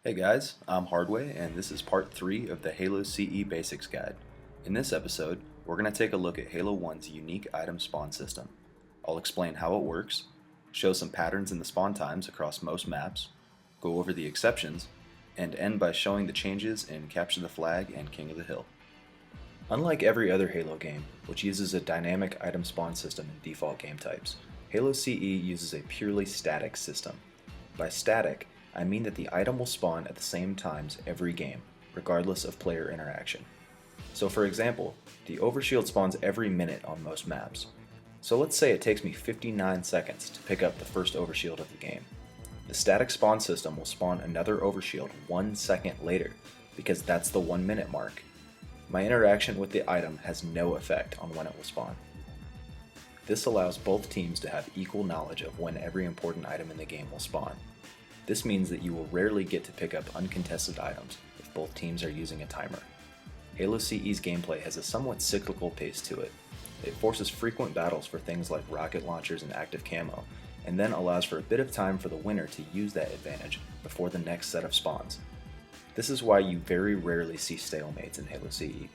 Hey guys, I'm Hardway, and this is part 3 of the Halo CE Basics Guide. In this episode, we're going to take a look at Halo 1's unique item spawn system. I'll explain how it works, show some patterns in the spawn times across most maps, go over the exceptions, and end by showing the changes in Capture the Flag and King of the Hill. Unlike every other Halo game, which uses a dynamic item spawn system in default game types, Halo CE uses a purely static system. By static, I mean that the item will spawn at the same times every game, regardless of player interaction. So for example, the overshield spawns every minute on most maps. So let's say it takes me 59 seconds to pick up the first overshield of the game. The static spawn system will spawn another overshield 1 second later, because that's the 1 minute mark. My interaction with the item has no effect on when it will spawn. This allows both teams to have equal knowledge of when every important item in the game will spawn. This means that you will rarely get to pick up uncontested items if both teams are using a timer. Halo CE's gameplay has a somewhat cyclical pace to it. It forces frequent battles for things like rocket launchers and active camo, and then allows for a bit of time for the winner to use that advantage before the next set of spawns. This is why you very rarely see stalemates in Halo CE.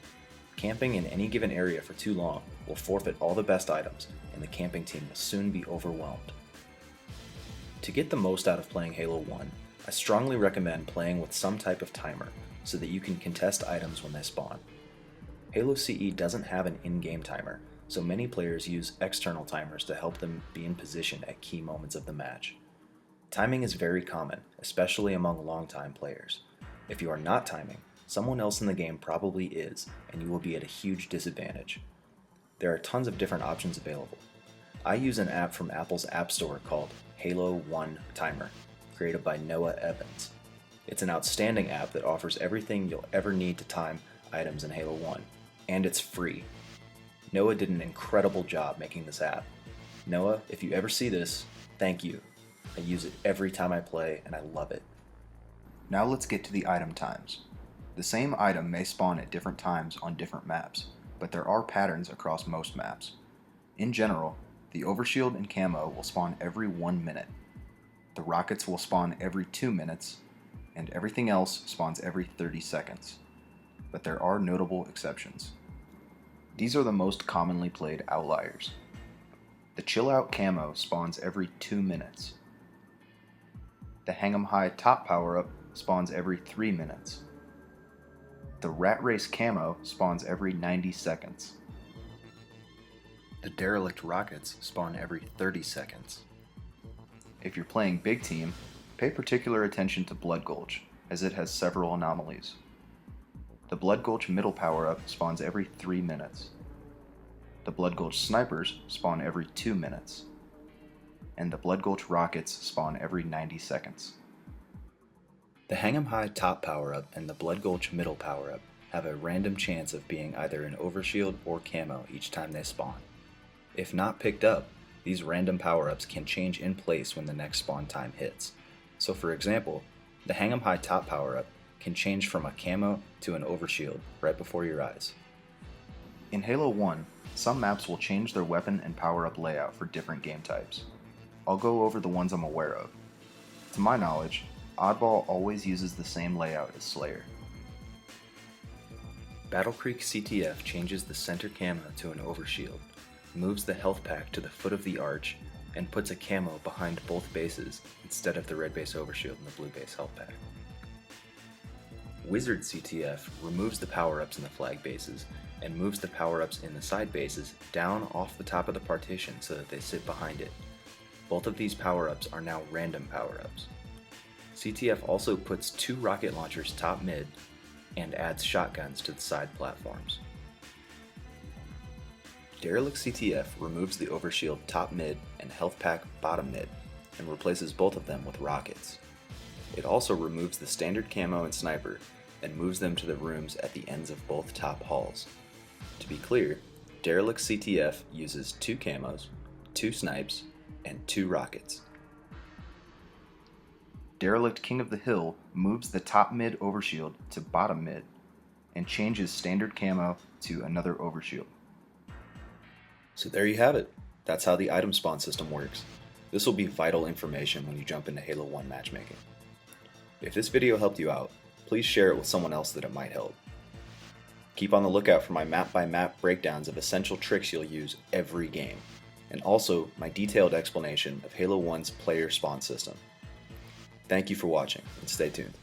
Camping in any given area for too long will forfeit all the best items, and the camping team will soon be overwhelmed. To get the most out of playing Halo 1, I strongly recommend playing with some type of timer so that you can contest items when they spawn. Halo CE doesn't have an in-game timer, so many players use external timers to help them be in position at key moments of the match. Timing is very common, especially among long-time players. If you are not timing, someone else in the game probably is, and you will be at a huge disadvantage. There are tons of different options available. I use an app from Apple's App Store called Halo 1 Timer, created by Noah Evans. It's an outstanding app that offers everything you'll ever need to time items in Halo 1, and it's free. Noah did an incredible job making this app. Noah, if you ever see this, thank you. I use it every time I play, and I love it. Now let's get to the item times. The same item may spawn at different times on different maps, but there are patterns across most maps. In general, the overshield and camo will spawn every 1 minute. The rockets will spawn every 2 minutes, and everything else spawns every 30 seconds. But there are notable exceptions. These are the most commonly played outliers. The Chill Out camo spawns every 2 minutes. The Hang 'em High top power-up spawns every 3 minutes. The Rat Race camo spawns every 90 seconds. The Derelict rockets spawn every 30 seconds. If you're playing Big Team, pay particular attention to Blood Gulch, as it has several anomalies. The Blood Gulch middle power-up spawns every 3 minutes. The Blood Gulch snipers spawn every 2 minutes. And the Blood Gulch rockets spawn every 90 seconds. The Hang 'em High top power-up and the Blood Gulch middle power-up have a random chance of being either an overshield or camo each time they spawn. If not picked up, these random power-ups can change in place when the next spawn time hits. So for example, the Hang 'em High top power-up can change from a camo to an overshield right before your eyes. In Halo 1, some maps will change their weapon and power-up layout for different game types. I'll go over the ones I'm aware of. To my knowledge, Oddball always uses the same layout as Slayer. Battle Creek CTF changes the center camo to an overshield, moves the health pack to the foot of the arch, and puts a camo behind both bases instead of the red base overshield and the blue base health pack. Wizard CTF removes the power-ups in the flag bases and moves the power-ups in the side bases down off the top of the partition so that they sit behind it. Both of these power-ups are now random power-ups. CTF also puts 2 rocket launchers top mid and adds shotguns to the side platforms. Derelict CTF removes the overshield top mid and health pack bottom mid and replaces both of them with rockets. It also removes the standard camo and sniper and moves them to the rooms at the ends of both top halls. To be clear, Derelict CTF uses 2 camos, 2 snipes, and 2 rockets. Derelict King of the Hill moves the top mid overshield to bottom mid and changes standard camo to another overshield. So there you have it. That's how the item spawn system works. This will be vital information when you jump into Halo 1 matchmaking. If this video helped you out, please share it with someone else that it might help. Keep on the lookout for my map-by-map breakdowns of essential tricks you'll use every game, and also my detailed explanation of Halo 1's player spawn system. Thank you for watching, and stay tuned.